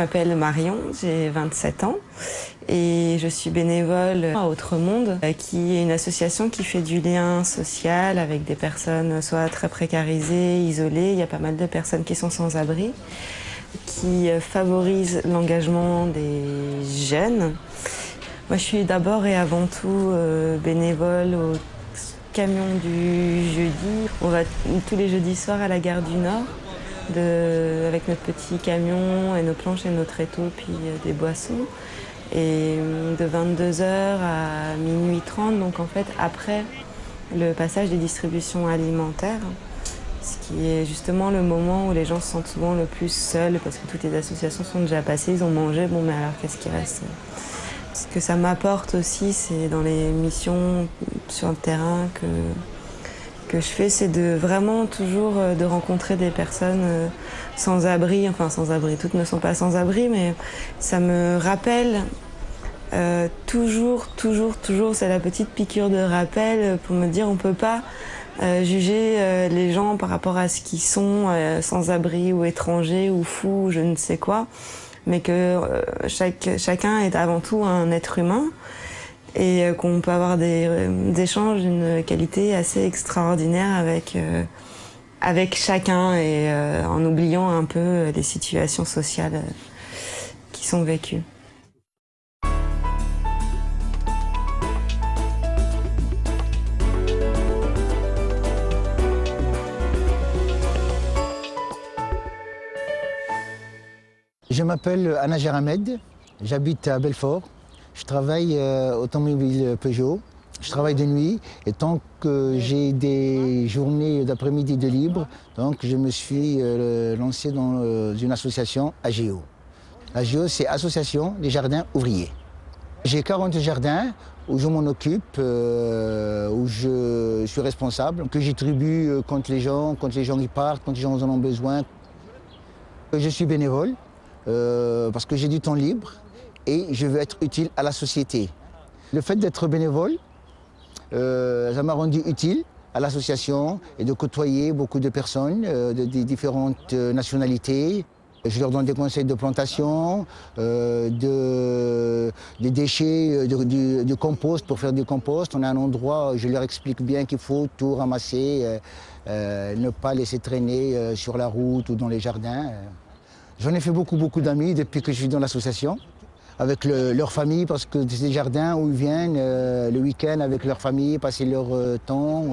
m'appelle Marion, j'ai 27 ans et je suis bénévole à Autre Monde, qui est une association qui fait du lien social avec des personnes soit très précarisées, isolées. Il y a pas mal de personnes qui sont sans abri, qui favorise l'engagement des jeunes. Moi, je suis d'abord et avant tout bénévole au camion du jeudi. On va tous les jeudis soirs à la gare du Nord avec notre petit camion et nos planches et nos tréteaux, puis des boissons. Et de 22h à minuit 30, donc en fait après le passage des distributions alimentaires, ce qui est justement le moment où les gens se sentent souvent le plus seuls parce que toutes les associations sont déjà passées, ils ont mangé, bon mais alors qu'est-ce qui reste? Ce que ça m'apporte aussi, c'est dans les missions sur le terrain que je fais, c'est de vraiment toujours de rencontrer des personnes sans abri, enfin sans abri, toutes ne sont pas sans abri, mais ça me rappelle toujours, c'est la petite piqûre de rappel pour me dire on peut pas juger les gens par rapport à ce qu'ils sont, sans abri ou étrangers ou fous ou je ne sais quoi, mais que chacun est avant tout un être humain et qu'on peut avoir des échanges d'une qualité assez extraordinaire avec chacun et en oubliant un peu les situations sociales qui sont vécues. Je m'appelle Anajer Ahmed, j'habite à Belfort. Je travaille automobile Peugeot. Je travaille de nuit et tant que j'ai des journées d'après-midi de libre, donc je me suis lancé dans une association AGO. AGO, c'est Association des jardins ouvriers. J'ai 40 jardins où je m'en occupe, où je suis responsable, que j'attribue quand les gens y partent, quand les gens en ont besoin. Je suis bénévole parce que j'ai du temps libre et je veux être utile à la société. Le fait d'être bénévole, ça m'a rendu utile à l'association et de côtoyer beaucoup de personnes de différentes nationalités. Je leur donne des conseils de plantation, des déchets, de compost pour faire du compost. On a un endroit, je leur explique bien qu'il faut tout ramasser, ne pas laisser traîner sur la route ou dans les jardins. J'en ai fait beaucoup d'amis depuis que je suis dans l'association, avec leur famille, parce que c'est des jardins où ils viennent le week-end avec leur famille, passer leur temps,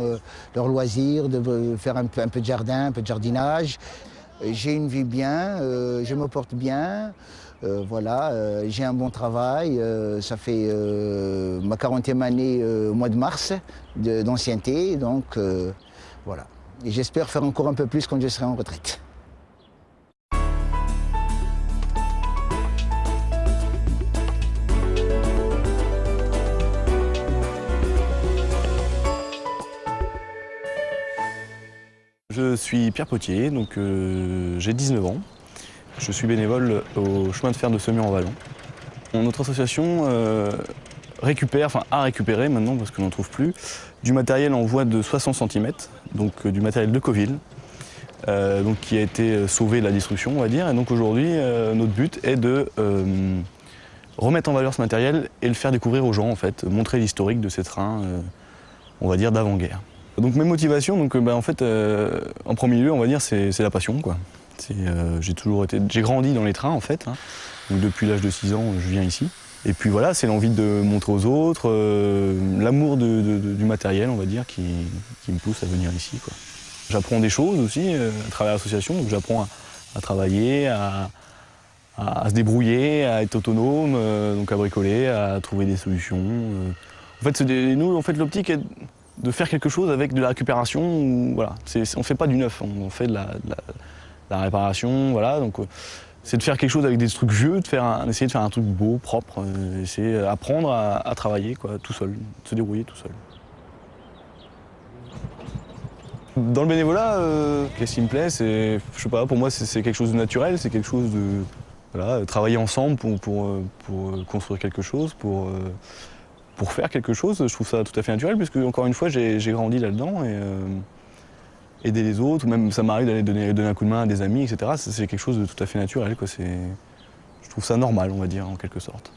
leur loisir, de faire un peu de jardin, un peu de jardinage. J'ai une vie bien, je me porte bien, voilà, j'ai un bon travail. Ça fait ma 40e année au mois de mars d'ancienneté, donc voilà. Et j'espère faire encore un peu plus quand je serai en retraite. Je suis Pierre Potier, donc j'ai 19 ans. Je suis bénévole au chemin de fer de Semur-en-Vallon. Notre association a récupéré maintenant, parce qu'on n'en trouve plus, du matériel en voie de 60 cm, donc du matériel de Coville, donc qui a été sauvé de la destruction, on va dire. Et donc aujourd'hui, notre but est de remettre en valeur ce matériel et le faire découvrir aux gens, en fait, montrer l'historique de ces trains, on va dire, d'avant-guerre. Donc mes motivations, en fait, en premier lieu, on va dire, c'est la passion, quoi. J'ai grandi dans les trains, en fait. Hein. Donc depuis l'âge de 6 ans, je viens ici. Et puis voilà, c'est l'envie de montrer aux autres, l'amour du matériel, on va dire, qui me pousse à venir ici, quoi. J'apprends des choses aussi à travers l'association. Donc j'apprends à travailler, à se débrouiller, à être autonome, donc à bricoler, à trouver des solutions. En fait, nous, l'optique est de faire quelque chose avec de la récupération. Voilà. On ne fait pas du neuf, on fait de la réparation. Voilà. Donc, c'est de faire quelque chose avec des trucs vieux, d'essayer de faire un truc beau, propre, essayer d'apprendre à travailler, quoi, tout seul, se débrouiller tout seul. Dans le bénévolat, qu'est-ce qui me plaît, je sais pas, pour moi c'est quelque chose de naturel, c'est quelque chose de voilà, travailler ensemble pour construire quelque chose, pour faire quelque chose. Je trouve ça tout à fait naturel, puisque encore une fois j'ai grandi là-dedans et aider les autres, ou même ça m'arrive d'aller donner un coup de main à des amis, etc. C'est quelque chose de tout à fait naturel, quoi. trouve ça normal, on va dire, en quelque sorte.